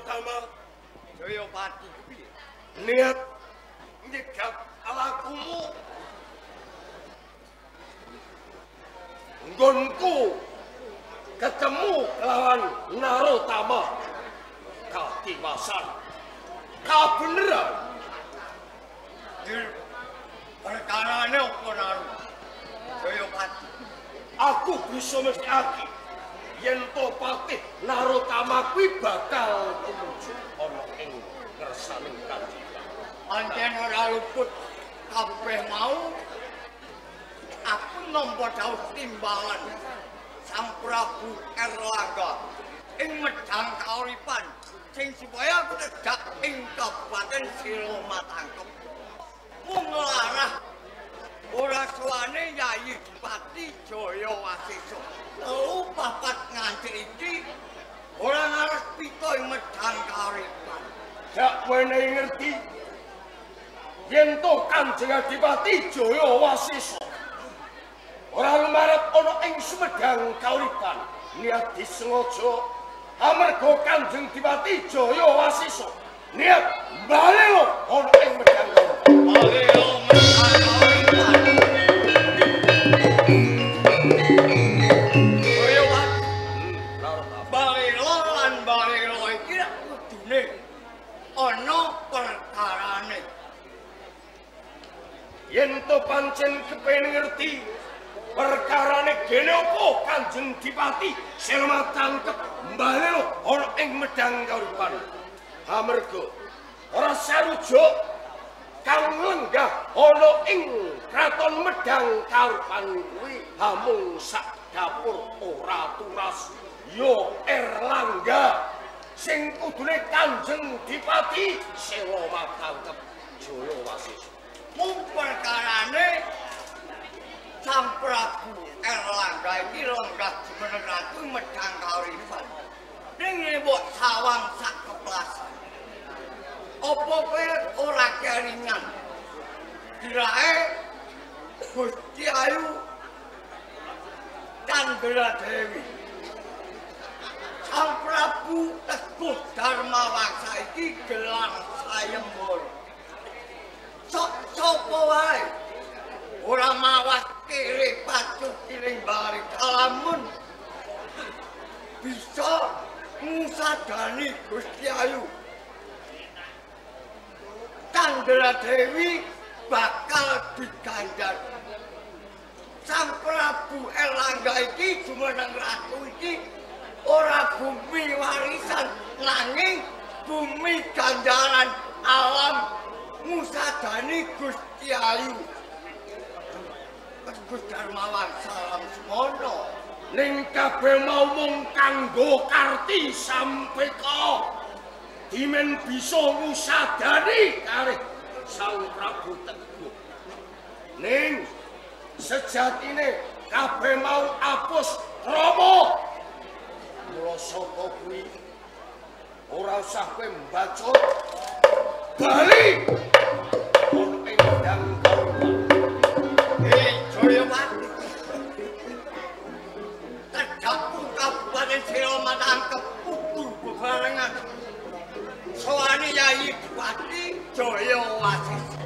Narotama Jayapati kuwi niat nyegat alakumu nggonku ketemu kelawan Narotama katiwasan kabeneran perkarane apa Naru Jayapati aku bisa mesthake yen to patih Narotama kuwi bakal tumuju ana ing ngersaning Kanjeng. Pancen ora luput kabeh mau aku nampa dawuh timbalan Sang Prabu Erlangga ing medhang kauripan sing supaya aku tegak ing Kabupaten Silomatangkep. Mung larah ora suwane Yayi Pati Jayawasesa. Telu papat nganti iki ora ngares pita ing medhang kauripan. Dak wenehi ngerti yen to Kanjeng Adipati Jayawasesa ora lumarep ana ing Sumedang kauripan niat disengaja amarga Kanjeng Adipati Jayawasesa niat balelo ana ing medhang kauripan. Balelo medhang kauripan. Balelo lan balelo iki kudune ana perkarane. Yen to pancen kepengin ngerti perkarane gene apa Kanjeng Dipati Silomatangkep mbalelo ana ing medhang kauripan. Amarga ora sarujuk kang lenggah ana ing kraton medhang kauripan kuwi hamung sak dapur ora turas yo Erlangga sing kudune Kanjeng Dipati Silomatangkep Jayawasesa. Mung perkarane Sang Prabu Erlangga iki lenggah jumeneng ratu medhang kauripan. Ning nyebut sawang sak keplasan. Apa kowe ora keringan? Dirake Gusti Ayu Candra Dewi. Sang Prabu Teguh Darmawangsa iki gelang sayembara. Sapa wae ora mawas kiri pacut kiring bari kalamun bisa ngusadani Gusti Ayu Candra Dewi bakal digandar. Sang Prabu Erlangga iki jumeneng ratu iki ora bumi warisan nanging bumi ganjaran alam ngusadani Gusti Ayu. Teguh Darmawangsa salam semono. Ning kabeh mau mung kanggo karti sampeka. Dimen bisa ngusadani kalih Sang Prabu Teguh. Ning sejatine kabeh mau apus Rama. Mula saka kuwi ora usah kowe mbacot bali ana ing medhang kauripan. Jayapati Tedhapun Kabupaten Silomatangkep kudu bebarengan sowane Yayi Pati Jayawasesa.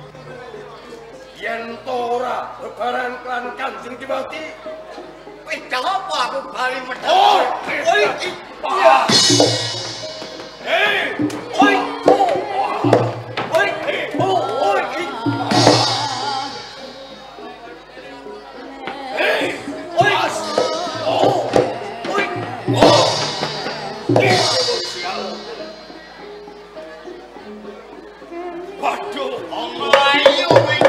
Yen to ora bebarengan kan Kanjeng Dipati wis apa aku bali medhang. Oh, oi iki hei oi oi oi hei oi waduh ayo wis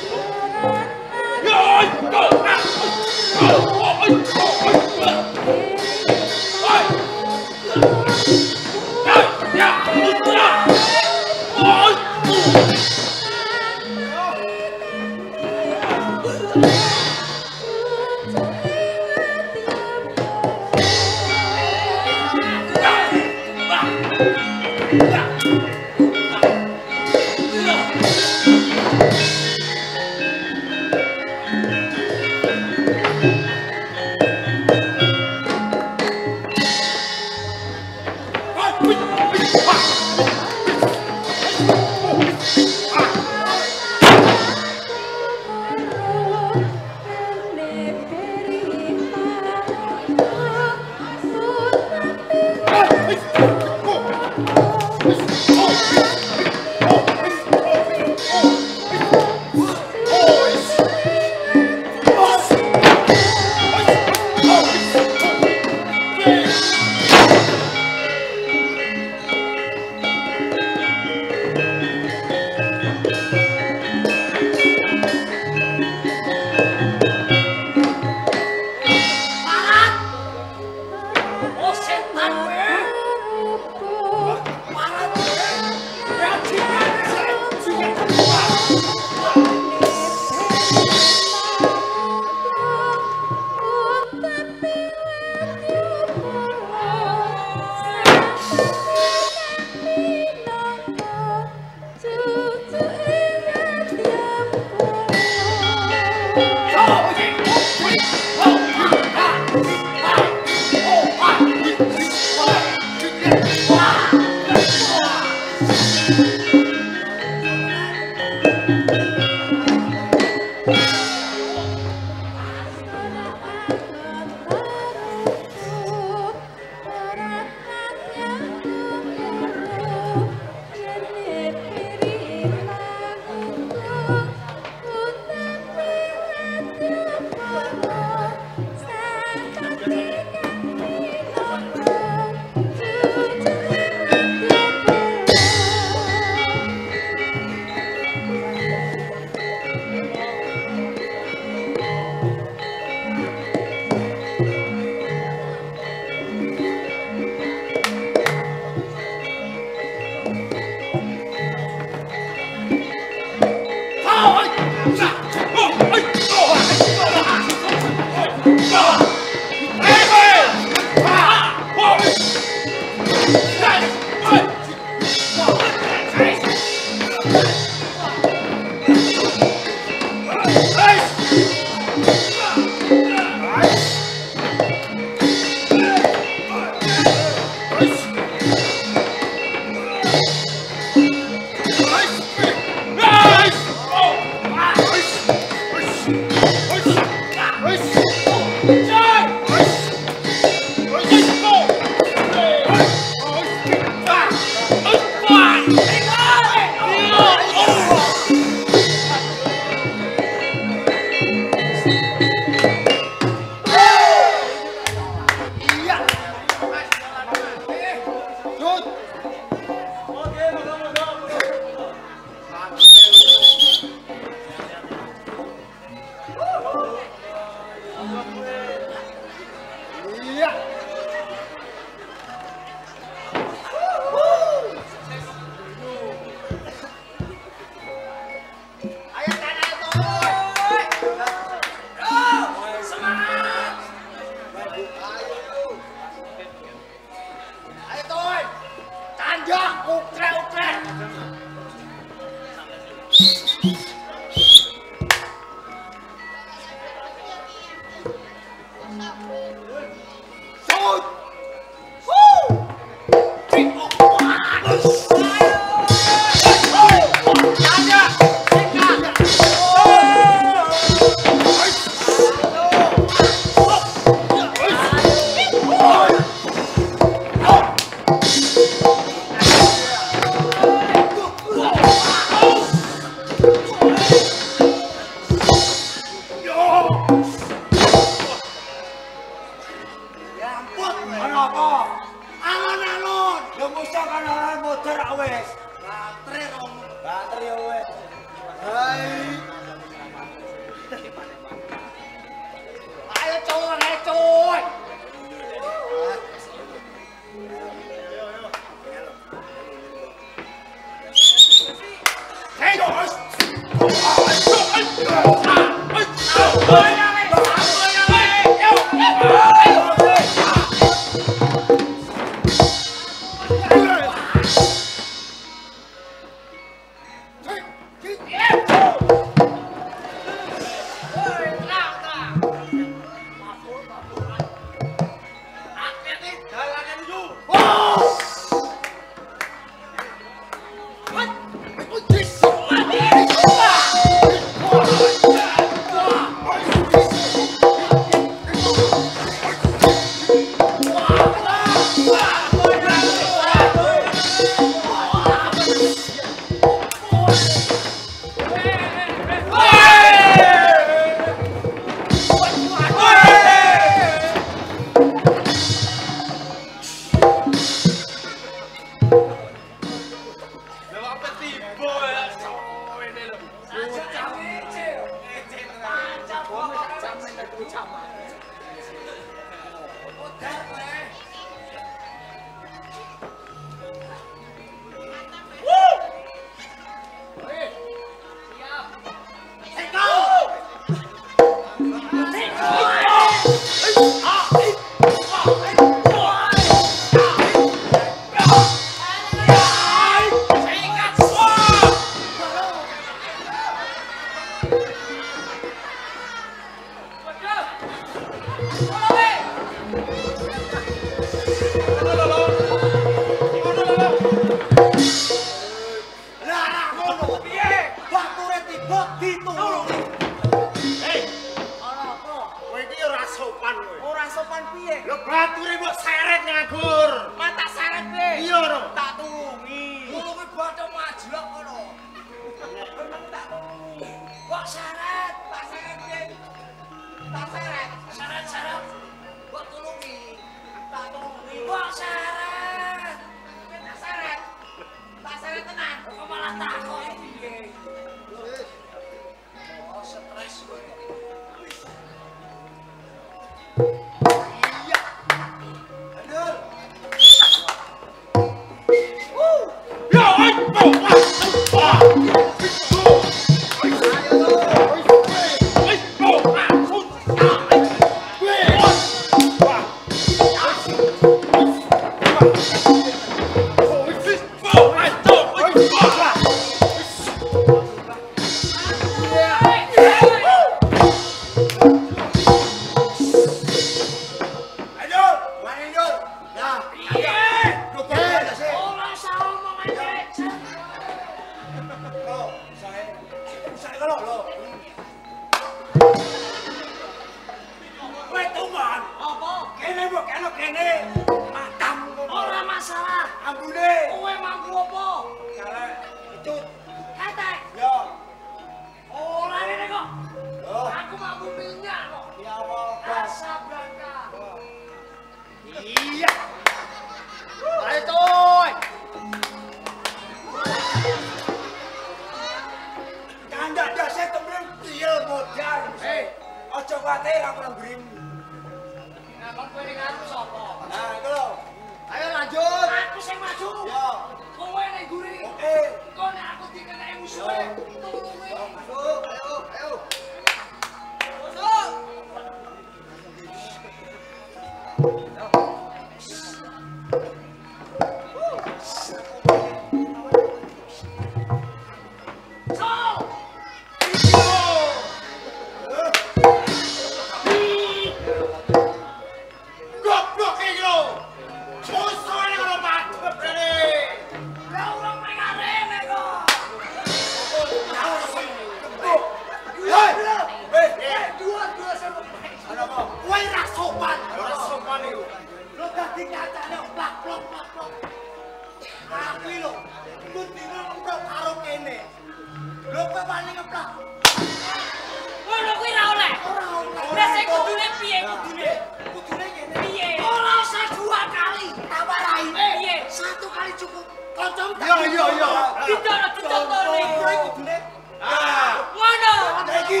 Iya. Tidak ada contoh nih. Ah, Mana? iki.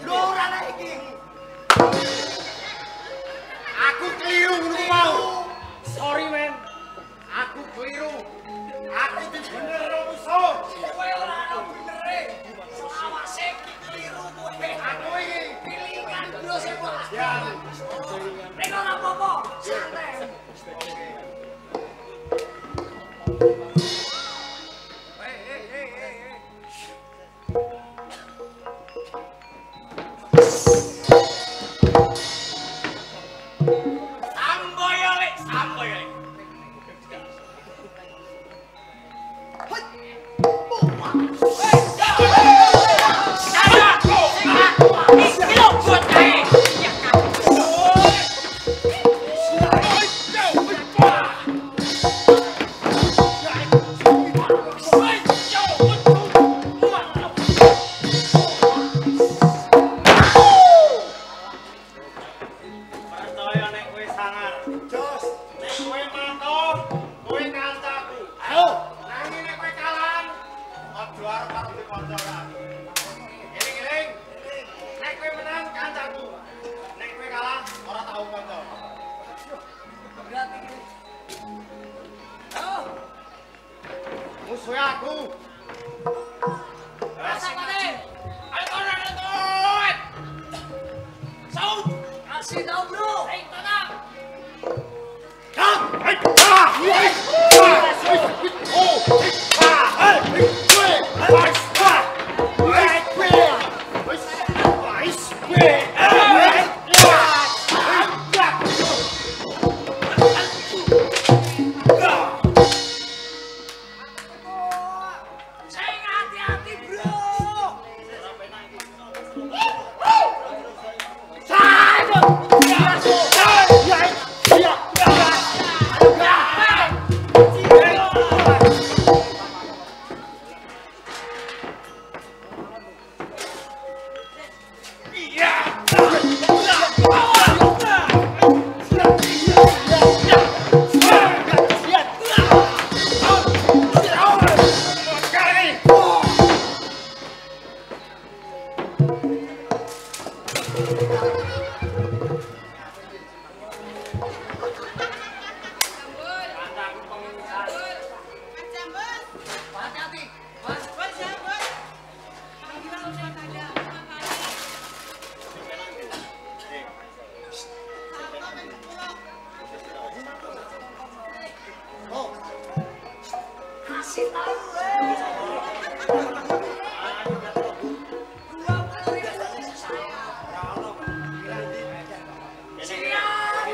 Lho ora nek iki. Aku keliru ngono mau. Sorry men. Aku keliru. Aku bener musuh. Kowe ora ono benere. Selawase iki keliru kowe. Aku iki Pilingan bro sing wah. ya. Nek ora apa-apa, santai. Samboyo lek. Percaya nek kowe sangar. Jos, nek kowe mantuk, kowe kancaku. Ayo. Nanging nek kowe kalah, aja arep karo dikoncokan. Eling-eling. Nek kowe menang kancaku. Nek kowe kalah ora tau kanca. Berarti iki. Oh, Musuh aku. rasa mane. Ayo turun. Saud. Kasih tau bro. Hei, tenang. Sing hati-hati bro. Hati-hati. Mas, kasih tahu. Dua kali dari saya. Siap.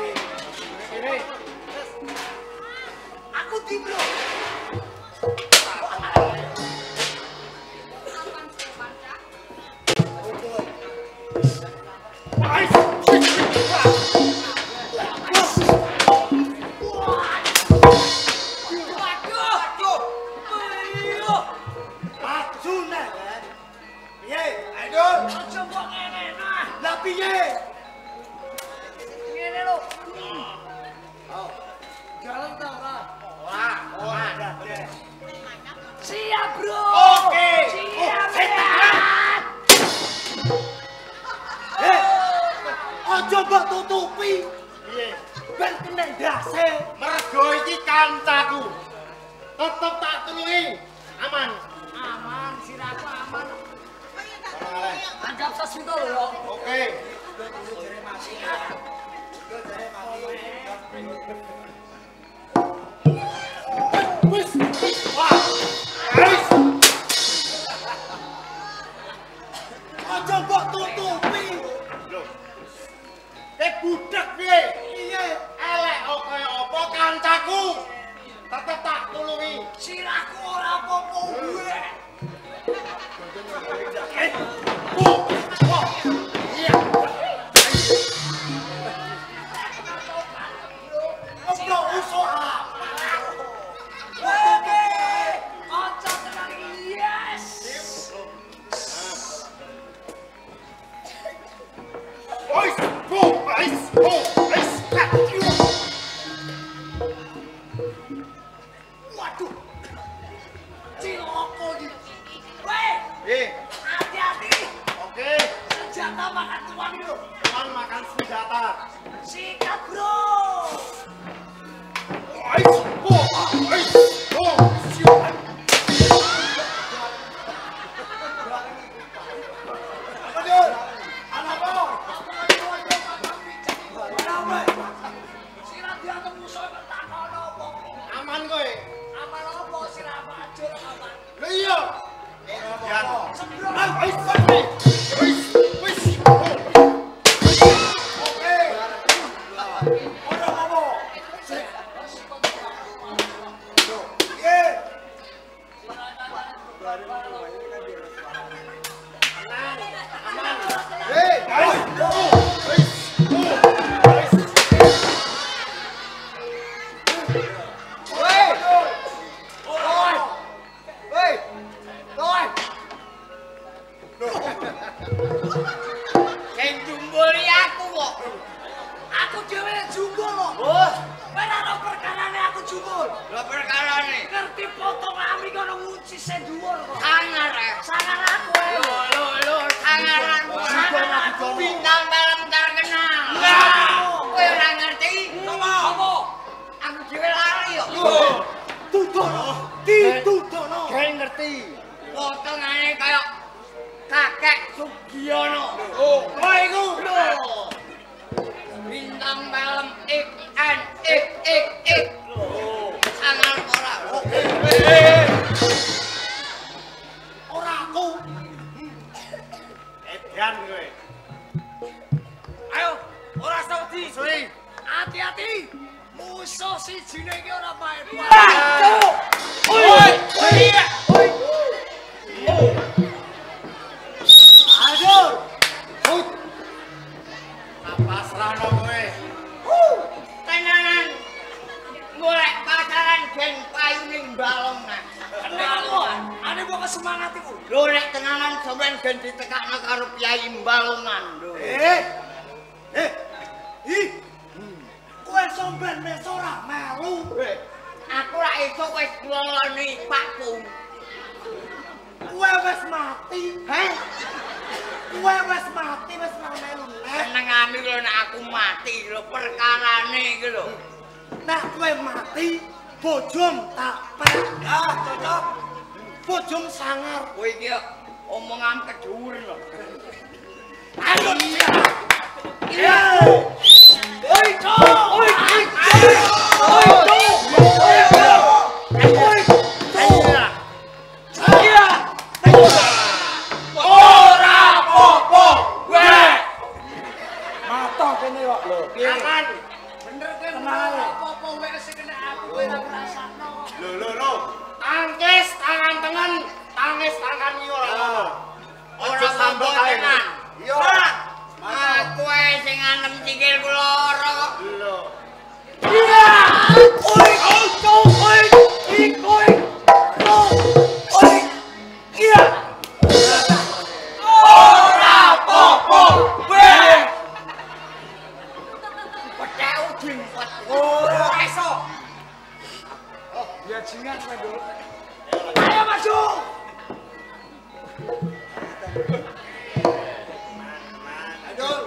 Aku di bro. Waduh. Maju nek. Piye? Ayo. Aja kok ngene nah. Lah piye? Ngene lho. Jalan ta, Kak? Wah, deh. Siap, bro. Oke. Siap. Setan. Aja mbok tutupi. Piye? Ben kena ndase. Mergo iki kancaku. Tetep tak tulungi. Aman. Aman, siraku aman. Anggap sesuatu lho. Oke. Wis. Wah. Wis. Aja mbok tutupi. Lho. Budak piye? Iya. Elek kaya apa kancaku? Tetep tak tulungi. Siraku ora apa-apa gue. Iya. Opo usaha? Oke. Ojo tenang. Yes. Ois, go, ois, go, ois. Waduh. tuan itu. Tuan makan senjata. Sikat, bro. Aman kowe. Aman apa sirah bajul aman. Lho iya. Hati-hati, musuh si jine iki ora main. Aduh. Apa serana kowe? Tenanan golek pacaran gen payuning balongan. Balongan. Ane kok semangat iku. Lho nek tenanan sampean gen ditekakno karo Kyai Balongan lho. Kowe sampean wis ora melu. Aku ra esuk wis ngloloni Pakku. Kowe wis mati. Heh, Kowe wis mati wis ora melu. senengane lho nek aku mati lho perkarane iki lho. Nek kowe mati, bojom tak pek. Ah, cocok. Bojom sangar. Kowe iki omongan kedhuwur lho. Ayo. Iya. Oi, oi, Ora apa-apa. Weh. mata kene kok lho. Aman. Bener kan apa-apa wek sing kena aku kowe ora ngrasakno. Lho. Tangkis tangan tengen, tangis tangan ngior. Ora sambok tenan. Iya. Aku ae sing anem sikil kula ora kok. Lho. Iya. Oi, oi, oi. Oi. Iya. Ora apa-apa. Weh. Petek udin pet. Ora iso. Ya jingan kowe, Dul. Ayo maju. Dul.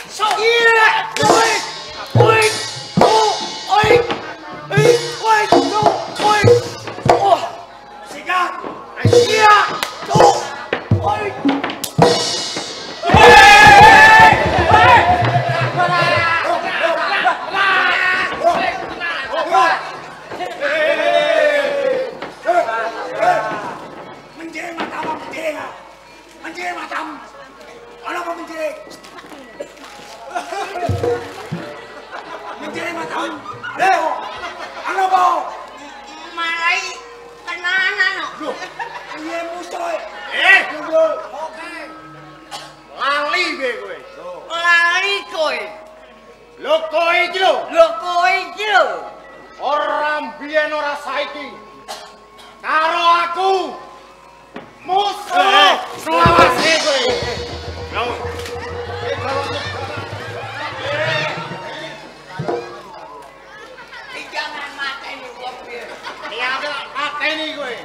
So. Iya. Oi. Oi. Oi. Oi. Oi. Oh. Sikat. Iya. Oi. Menjering matamu, menjering. Menjering matamu. Ana apa menjering? Menjering matamu. Ana apa? Marai tenanan kok. Iya musuh. Oke. Lali kowe. Lali kowe. Lho kowe iki lho. Lho kowe iki lho. Ora mbiyen ora saiki. Karo aku. Musuh. Selawase kowe. Lho. Jangan mateni wong piye. Ya mateni kowe.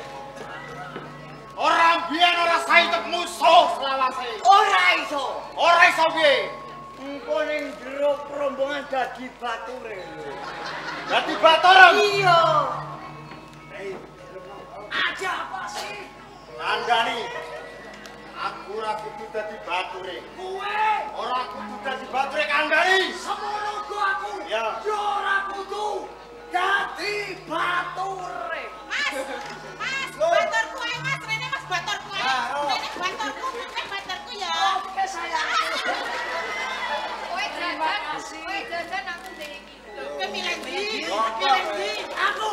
Ora mbiyen ora saiki musuh jelas-jelase. Ora iso. Ora iso piye? Engko ning jero rombongan dadi bature. Dadi batur. Iya. Ada apa sih? Kandhani. Aku ora kudu dadi bature. Kowe Ora kudu dadi bature kandhani. semono go aku. Ya. Yo ora kudu dadi bature. Mas, baturku ae Mas, rene Mas baturku ae. Rene baturku, rene baturku ya. Oke sayang. Kowe jajan aku ndek iki. Kowe milih ndi? Milih ndi? Aku.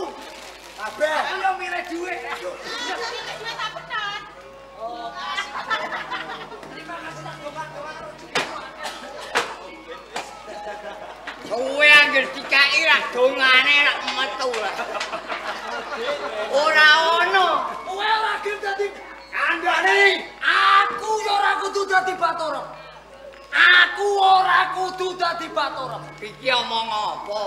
Kabeh. Aku yo milih dhuwit. Milih duit aku ton. Oh, kasih. Terima kasih tak gomak-gomak. Kowe anggere dikai ra dongane ra metu ra. Ora ono. Kowe lagi dadi Kandhani. aku yo ora kudu dadi batur. Aku ora kudu dadi batur. Iki omong apa?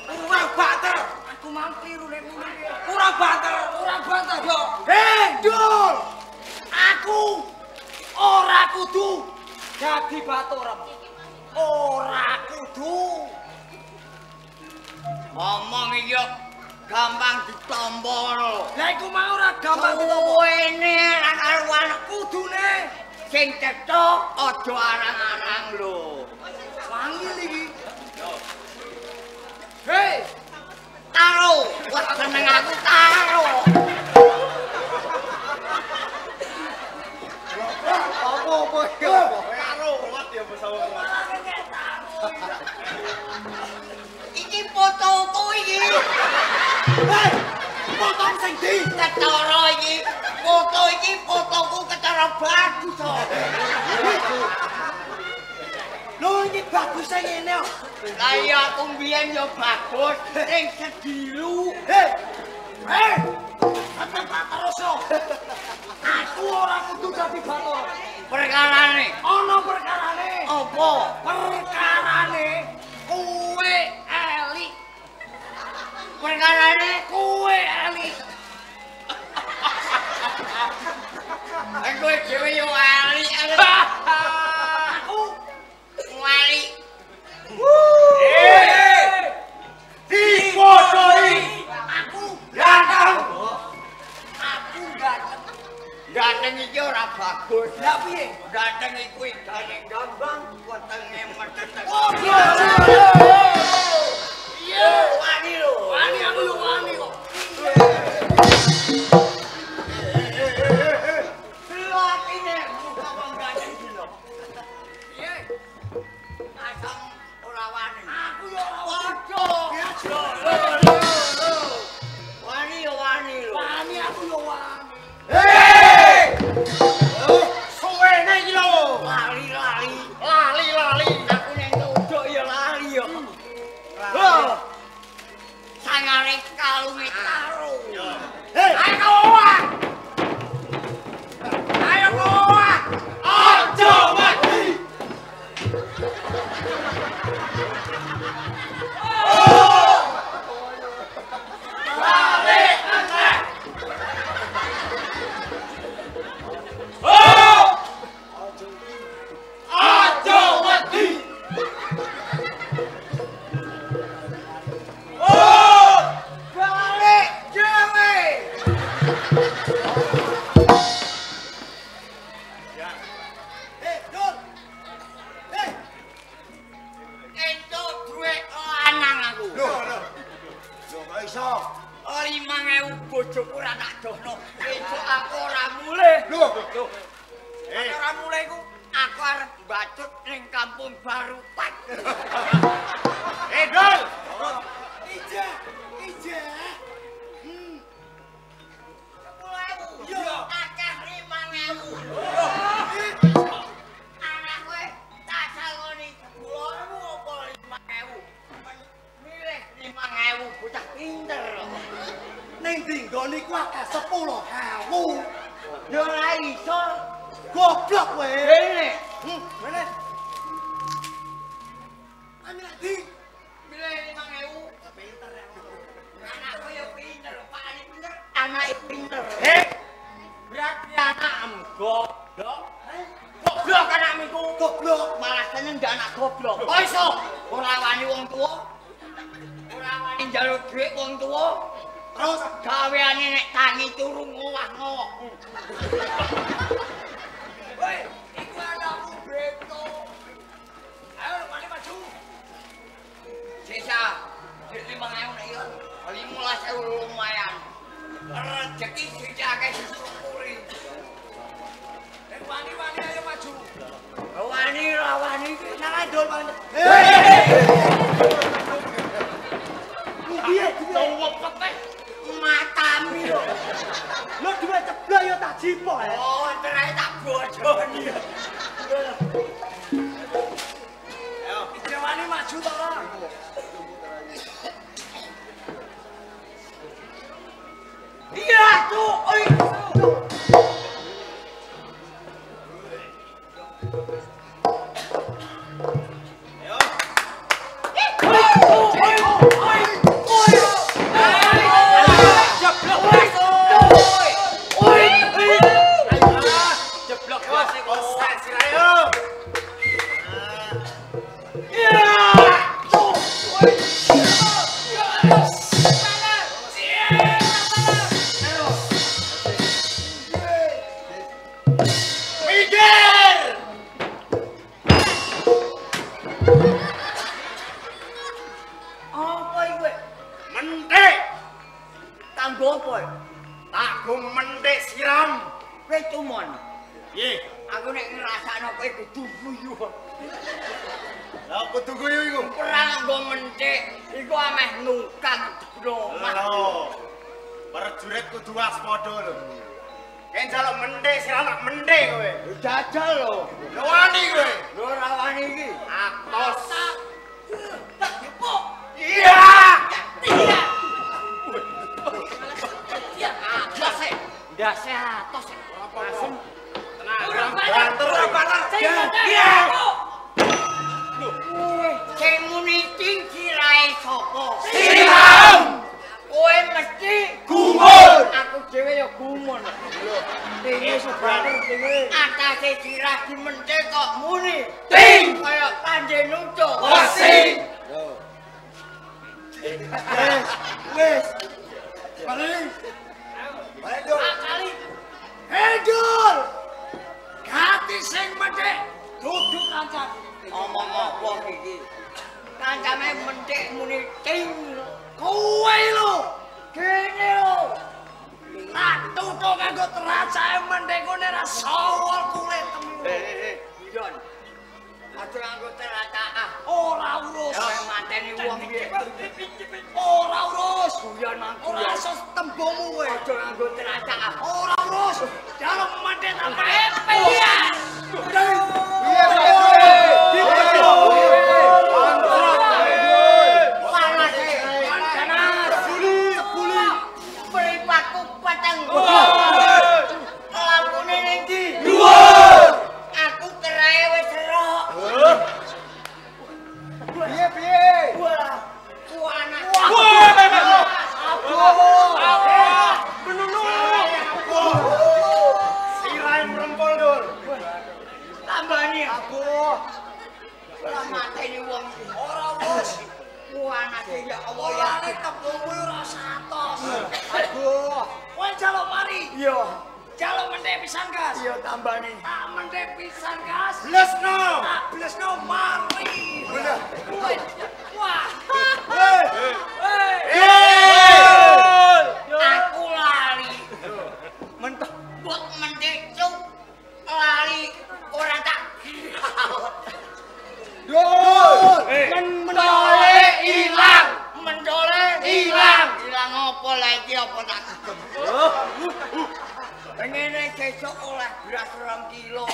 Ora batur. Aku mampir nek ngene. Ora batur yo. Hei, Dul. Aku ora kudu dadi batur. Ora kudu. Omong iki yo gampang ditampa lho. Lah iku mau ora gampang ditompo. Kowe ra karuan Kudune sing cethuk aja arang-arang lho. wangi iki. Hei, Taro, wah seneng aku taro. Apa iki? Karo wat ya besawa. Iki fotoku iki. hei, potong sing di. Ketara iki, foto iki fotoku ketara bagus kok. Lho iki bagus sing ngene kok. Lah iya aku mbiyen yo bagus ning sedilu. Hei. Hei. Tetep terus yo. Aku ora kudu dadi batur. Perkarane Ana perkarane. apa? Perkarane kowe elik. Perkarane Kowe elik. aku dhewe yo ali. Aku Wali. Dipodoi. aku Datang. aku dateng. Dateng iki ora bagus. Lah piye? Dateng iku igane gambang, wetenge metetek. Oh, Iya, wani lho. wani aku yo wani kok. Latine muka wong dateng dino. Piye? Asam ora wani. Aku yo ora Padha. Wani yo wani lho. wani, aku yo wani. Suwene iki lho. Lali-lali. Lali-lali. Aku ning ndodok ya lali yo. Oh. Sangare kalunge karo. Hei, ayo owah. Ayo owah. Aja mati. Lali aneh. Aja mati. Balik dhewe. Hei, Dul. Hei, Entuk duit lanang aku. Lho kok iso? 5.000 bojoku ora tak dono. Esuk aku ora mulih. Lho. Ora mulih iku aku arep bacut ning Kampung Baru Pak. Dol. ija. Yo akeh 5.000. Anak kowe tak sangoni 10.000 apa 5.000? Milih 5.000 bocah pinter. Ning dinggo niku akeh 10.000. Yo ora iso. Goblok kowe. Rene. Mana? Ame lagi. Milih 5.000. Pinter ya. Anak kowe yo pinter, Pak Ali pinter, anake pinter. Berarti anakmu Goblok. Goblok anakku. Goblok. Malah seneng ndak anak goblok. Kok iso ora wani wong tuwa? Ora wani njaluk dhuwit wong tuwa. Terus gaweane nek tangi turu ngowah-ngowah. Woi, iku anakku Beto. Ayo wani maju. Sisa, duit 5.000 nek yo. 15.000 lumayan. Rezeki sing akeh disyukuri. Nek wani-wani ayo maju. Wani ra wani iki nang adol banget. Piye? Tuwek peteh matamu yo. Lo duwe ceblok yo tak jipok. Oh, cerai tak bodoni. Ayo, iki wani maju to ora? Iya tuh, oi. Pengene sesuk oleh beras 2 kilo.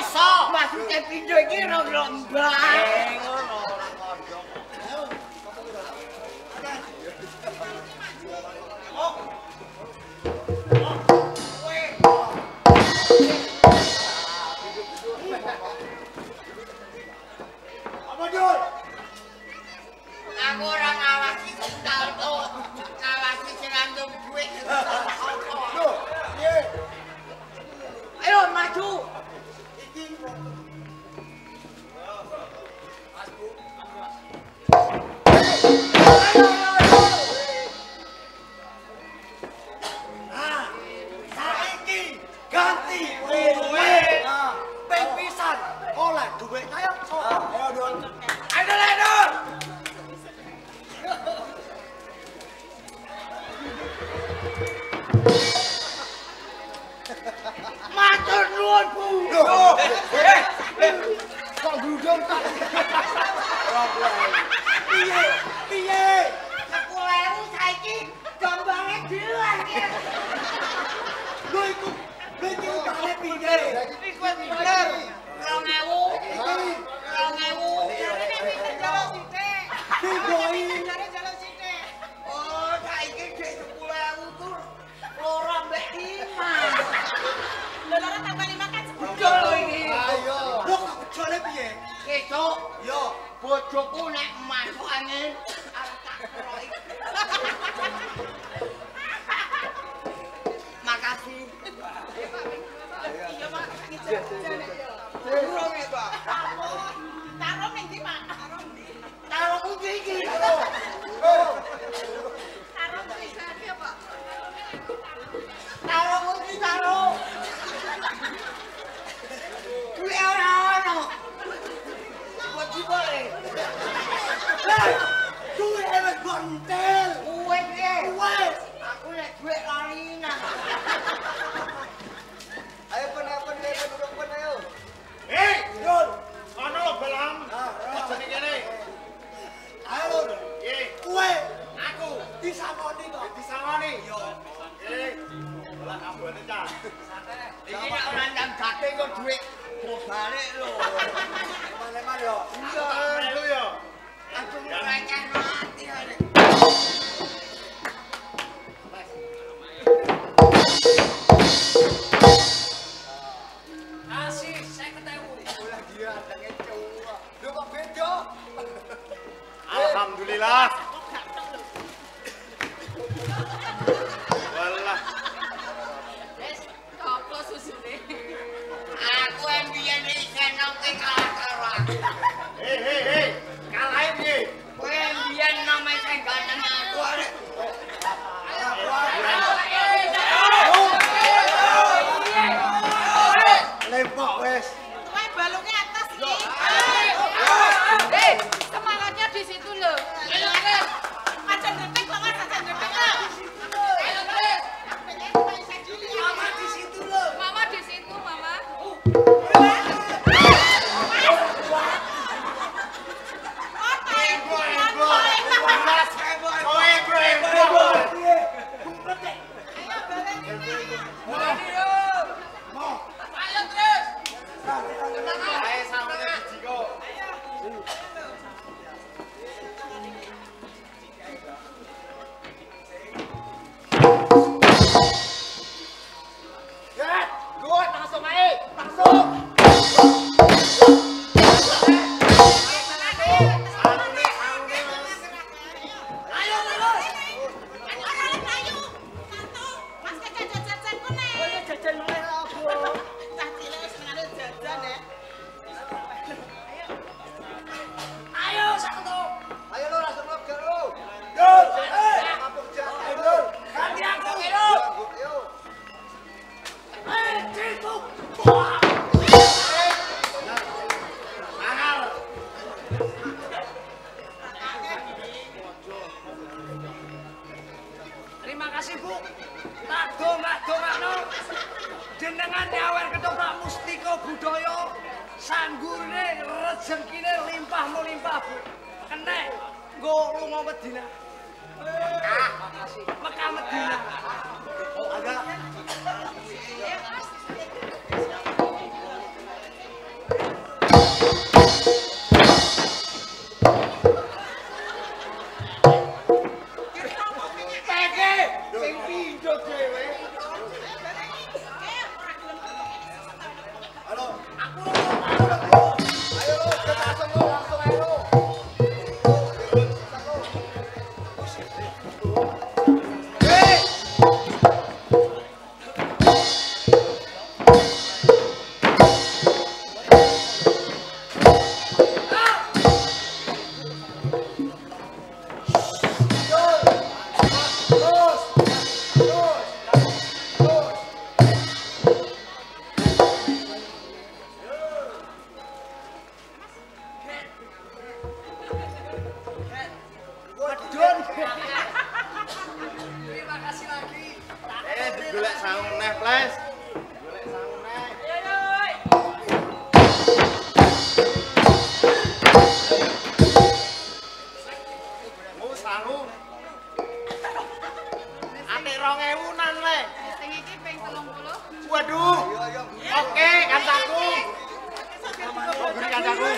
iso. Maksude pindho iki rombak. Ngono ora kondong. Apa Jul? Aku ora ngawasi sendal kok. Ngawasi sing ngandung duit. Loh, piye? Ayo maju. Iki saiki ganti kowe. Ping pisan oleh duit kaya sapa? Ayo Dul. Ayo Dur. Matur nuwun Bu. Kok gludung tak? Piye? Piye? 10.000 saiki gambange dhewe. Lho iku utane piye? Iku bener. 2.000. 2.000. Digoi. Oh, saiki dhek 10.000 tur loro mbek 5. Lelora tambah 5 kan Betul lho iki. Ayo. Lho kok bejone piye? Kesuk Yo. bojoku nek masuk angin arep tak keroki. Makasih. Iya Pak, ngejajan ya. Durung ya, Pak. Taruh ning ndi Pak? Taruh ndi? Taruh kuwi iki. Taruh ndi ya Pak? Taruh kuwi taruh. Kuwi ora ono. Coba-coba. Hei, duwe ewek gontel. Kuwi piye? Wes. Aku nek duit lalinan. Ayo pun ayo. Hei, Dul. ana lho belang. Ah, Sini kene. ayo Dul. Nggih, Kowe aku disangoni to. disangoni. Yo. Nggih. Belang ambone ta. Iki nek ora ndang gate kok duit kok balik lho. Mana-mana yo. Melu yo. Aku ngreceh mati kali. Asih 50.000. Ulah dia adenge cowok. Lho kok beda? Alhamdulillah. Walah. Wes, koplo susune. Aku yang biyen iki nang kalah karo aku. Hei. Kalahe piye? Kowe yang biyen nang sing ganteng aku arek. Lempok wes. Tuwe balungnya atas iki. Semangatnya di situ loh. Ayo Tris. Aja ndepek kok Mas, aja ndepek kok. Ayo Tris. Mama di situ loh. Mama di situ, Mama. Piye? Kumpet deh. Ayo baleni Mak. Ayo terus. Ae sampe biji kok. Ya, gue langsung ae. Langsung. Ayo terus. Ayo. Satu. Mas kagak jajan ku nek. Jajan mulai apa? Cah cilik wis senengane jajan ya. Ayo satu. Ayo lo langsung ngegar lo. Dul. Apa jalan Dul? Ganti aku. Ayo. Citu. Mahal. Terima kasih Bu. Tak dongakno jenengan nyawer ketoprak mustika budaya sanggurne rezekine limpah melimpah Bu. Kenek nggo lunga Medina. Makasih. Mekah Medina. Agak sangu neh, Ples. Golek sangu neh. Mu sangu. Ate 2000-an le. Sing iki ping 30. Waduh. Oke, kancaku. Kok guri kancaku.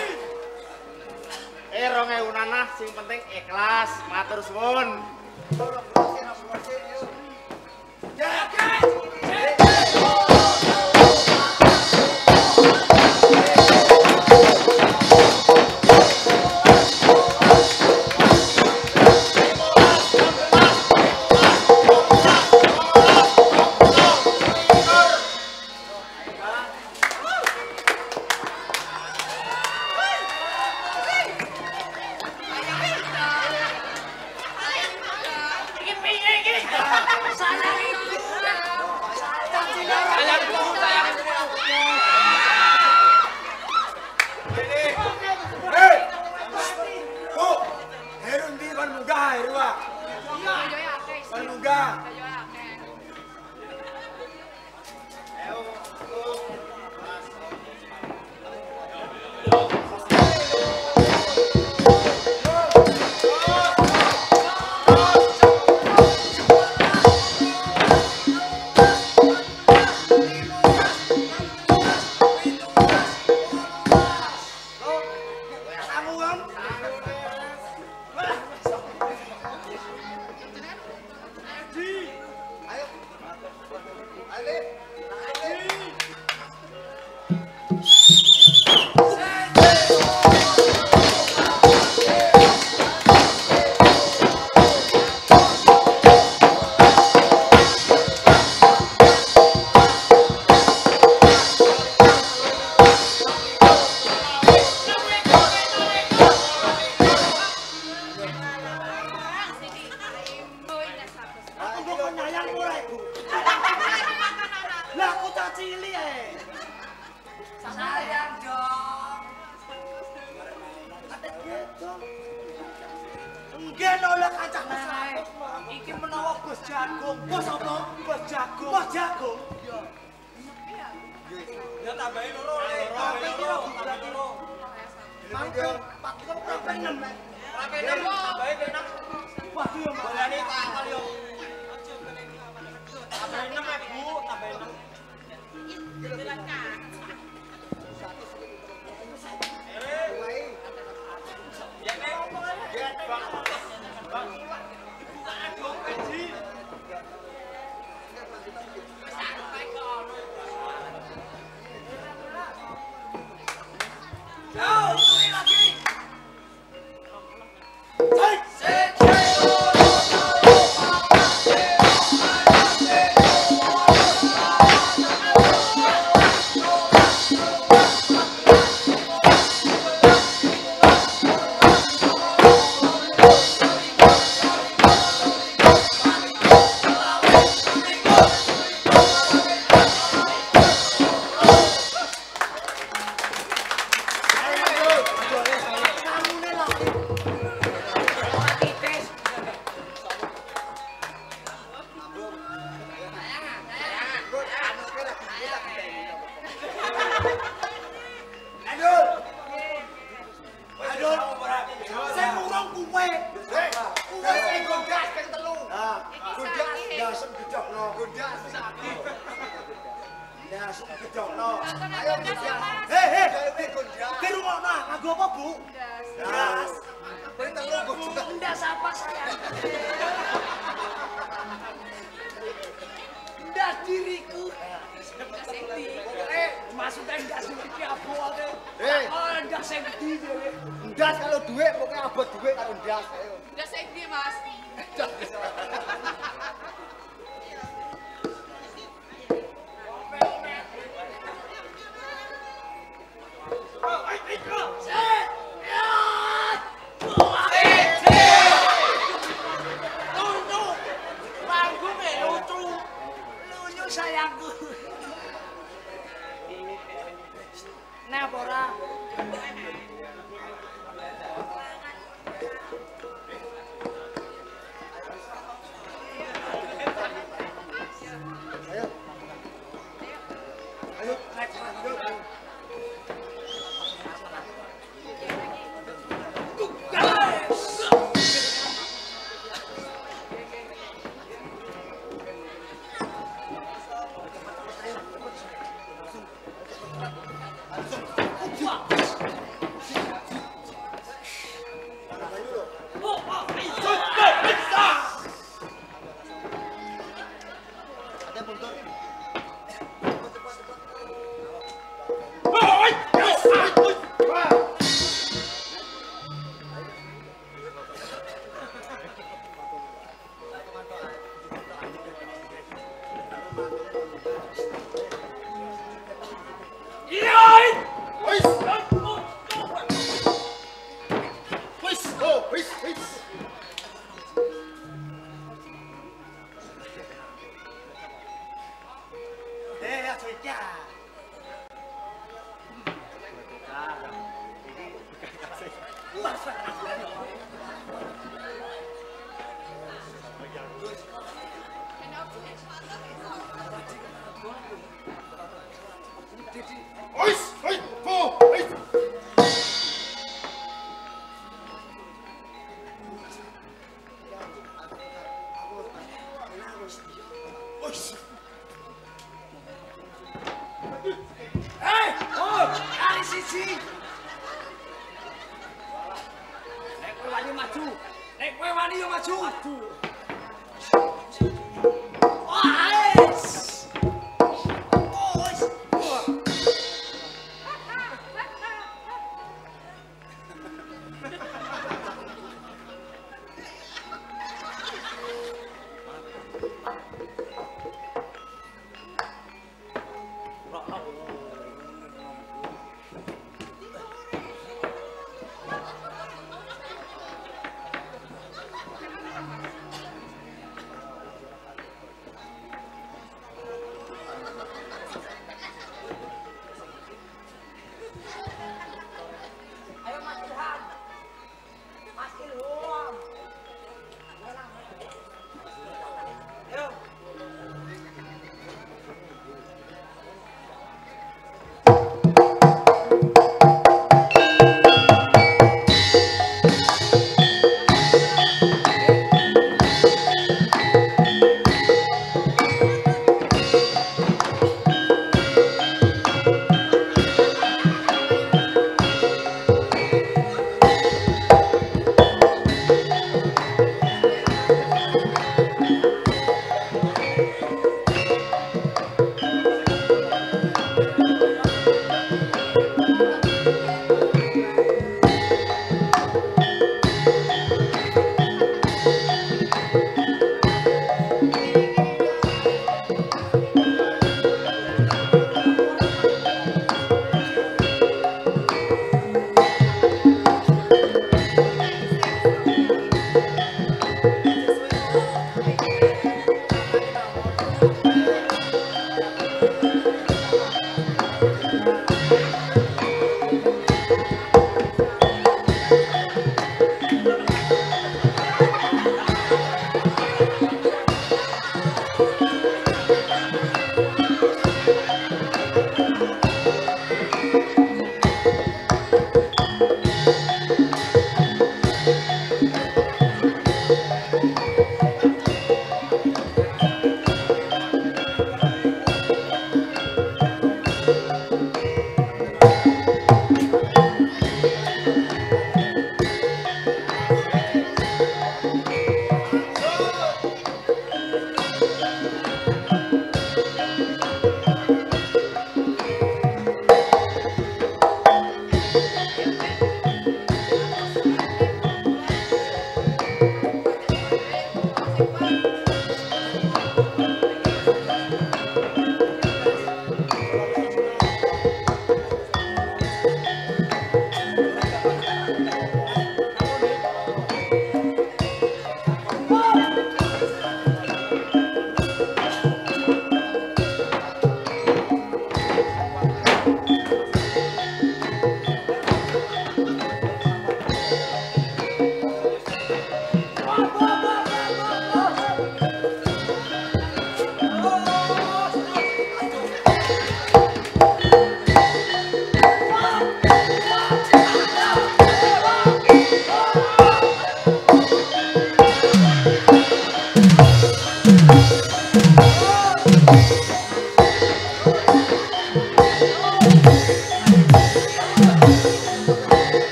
2000-an lah, sing penting ikhlas, matur suwun. Ndas kalau duit pokoknya abot duit kalau ndas ayo. Ndas sing ndi, Mas? Sayangku. Nah, Bora. Ayo.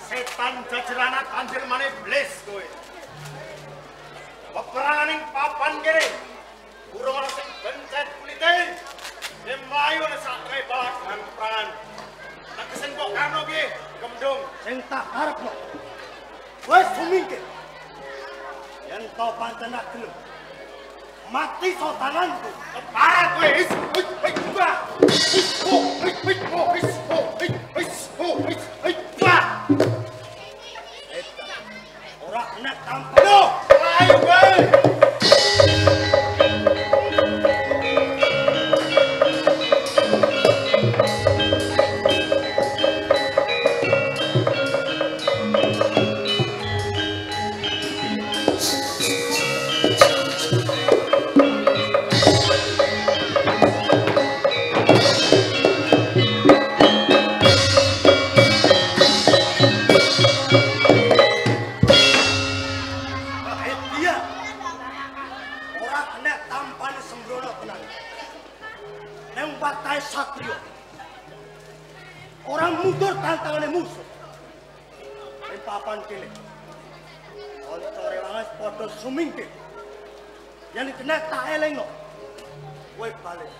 Setan jajaranat anjir maneh bles kowe. Peperangan ing papan kene. Urung ana sing bencet kulite. Yen mlayu ana sak balagan peperangan. Tegesen kok kano piye, Kemdung? Sing tak arepno. Wes sumingke. Yen to pancen nak gelem. Mati so tanganku. Parah kowe. Ora kena tampil. Loh, mlayu kowe. Orang mundur tantangannya musuh. Ing papan kene. Kanca rewangan padha sumingke. Yen kena tak elingno. Kowe balik.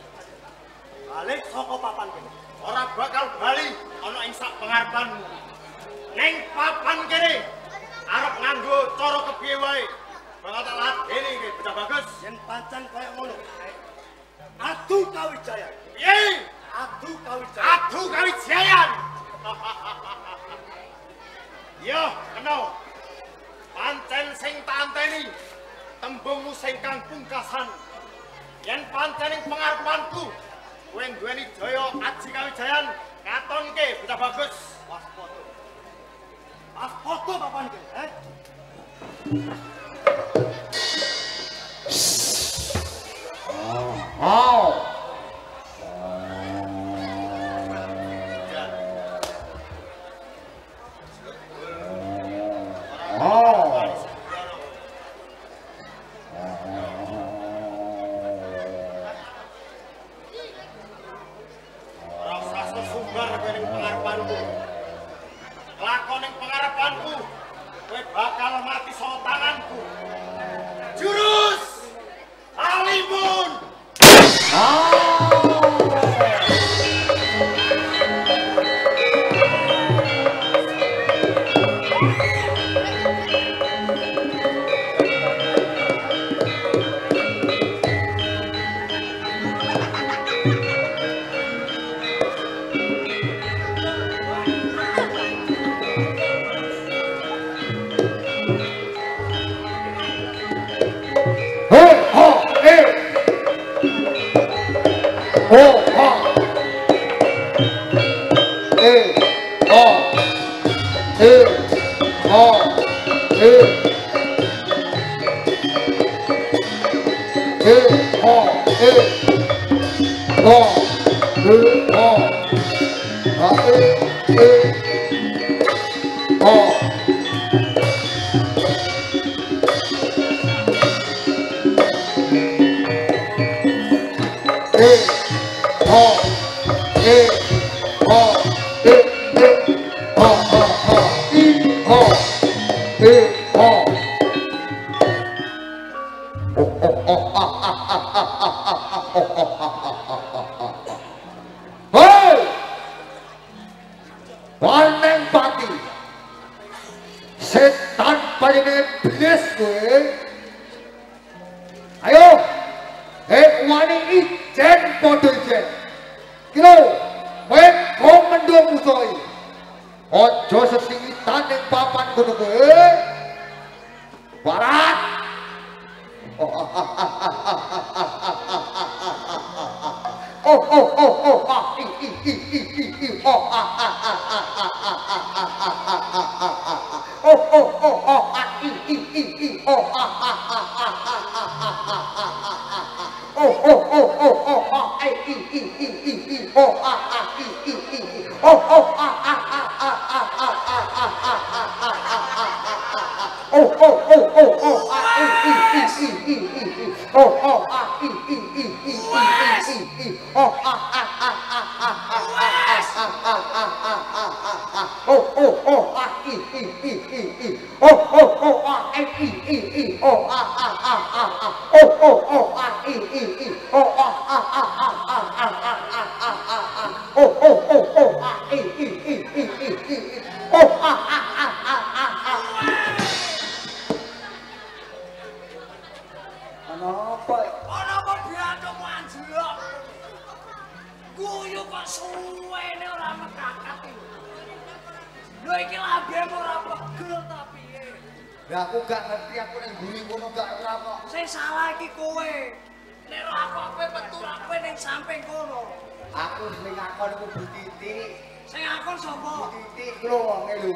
Balik saka papan kene. Ora bakal bali ana ing sak pengarepanmu. Ning papan kene arep nganggo cara kepiye wae. Bakal tak ladeni iki bocah bagus. Yen pancen kaya ngono. Adu Kawijaya. Piye? Adu Kawijaya. Adu Kawijayan. Yo, kena. Pancen sing tak anteni tembungmu sing kang pungkasan. Yen pancen ing pengarepanku kowe duweni daya Aji Kawijayan, katonke bocah bagus. Waspada. Waspada papan kene, bakal mati sama tanganku. Jurus Halimun. neng pati setan paling iblis gue. Ayo wani ijen podo ijen kilo wen kong mendung musoi ojo sesingitan neng papan kuno gue barat. Aku gak ngerti aku ning guri ngono gak ora kok. Sing salah iki kowe. Nek ora apa-apa metu kowe ning samping kono. Aku sing ngakon iku Bu Titi. Sing ngakon sapa? Bu Titi lho wonge lho.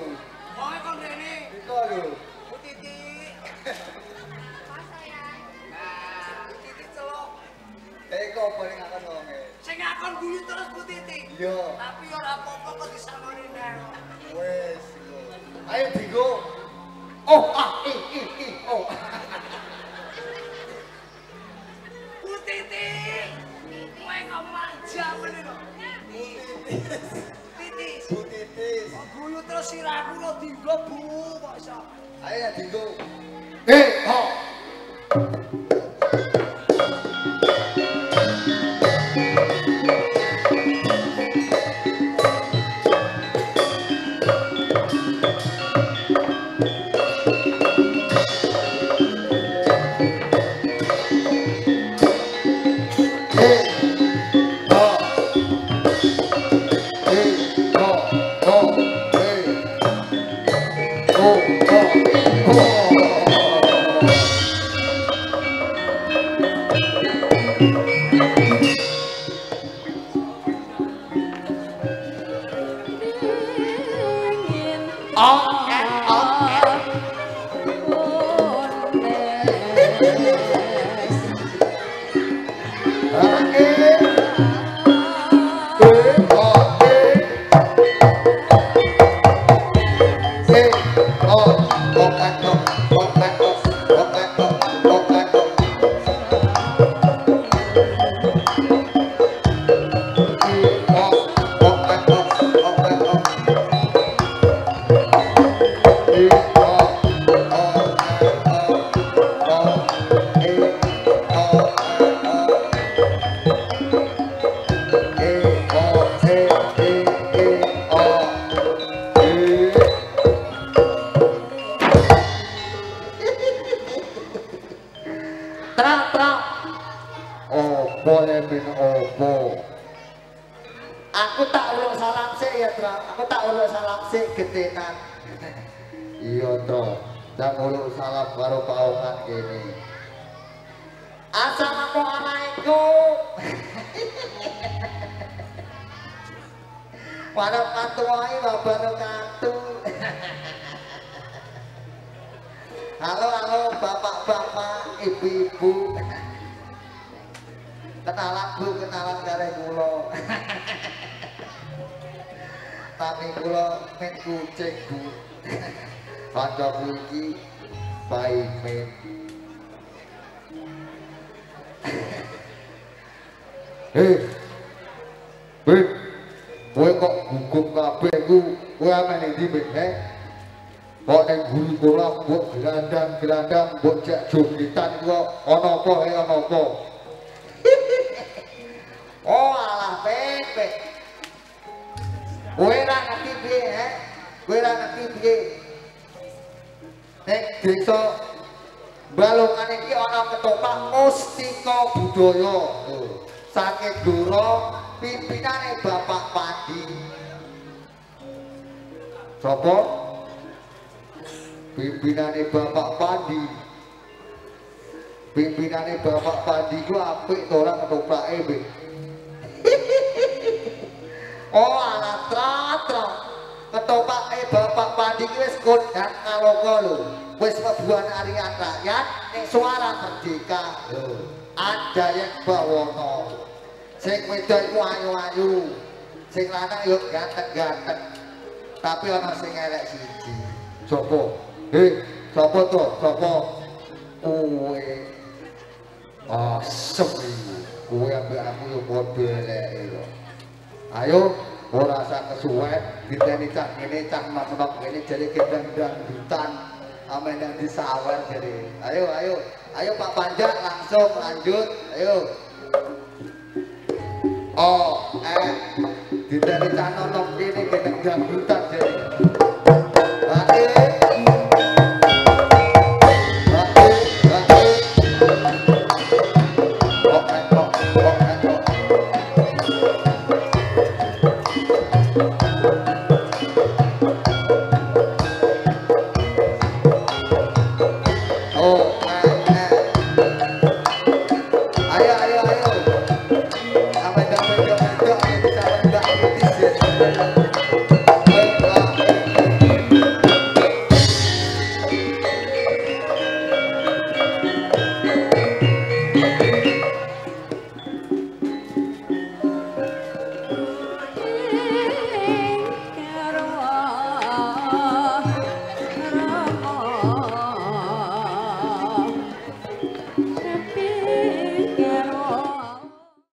Wonge kon rene. Iko lho. Bu Titi. Pas sayang. Nah, Bu Titi celok. Iko apa ning ngakon wonge? Sing ngakon guyu terus Bu Titi. Iya. Tapi ora apa-apa kok disangoni nek. Wes. Ayo Digo. Bu Titi. Kowe kok manja meneh lho. Titis. Bu Titis. Guyu terus sirahku lo dinggo Bu kok iso. Ayo Digo. Aku tak uluk salam sik ya, Tro. Aku tak uluk salam sik gedenan. Iya, Tro. Tak uluk salam karo paungan kene. Assalamualaikum. Warahmatullahi wabarakatuh. Halo bapak-bapak, ibu-ibu. Kenalan Bu, kenalan kare kula. Tapi kula men kucing Bu. Kancaku iki Paimin. Ben, kowe kok gugup kabeh ku, kowe amene ndi Ben? Kok ning guru kula mbok gerandang-gerandang mbok jak jogetan kok ana apa ana apa? Oh alah Pepe. Kowe ra ngerti piye, kowe ra ngerti piye. Nek desa Balongan iki ana ketoprak Mustika Budaya. Saking Dora pimpinane Bapak Pandi. Sapa? Pimpinane Bapak Pandi. Pimpinane Bapak Pandi ku apik to ora ketoprake, Mbak. Oh, ala tratra. Ketopake Bapak Pandi ki wis kondang kaloka lho. Wis mebuan arian rakyat ning suara merdeka. Ada yang bawono. Sing wedok iku ayu-ayu. Sing lanang yo ganteng-ganteng. Tapi ana sing elek siji. Sopo? Sopo to? Sopo? Kowe. Asem iki. Kowe ambek aku yo padha eleke kok. Ayo ora usah kesuwen, diteni cah ngene cah menok ngene jare gendang-dangdutan. Amen yang disawer jare. Ayo Pak Panjak langsung lanjut. Ayo. Oh, diteni cah menok ngene gendang-dangdutan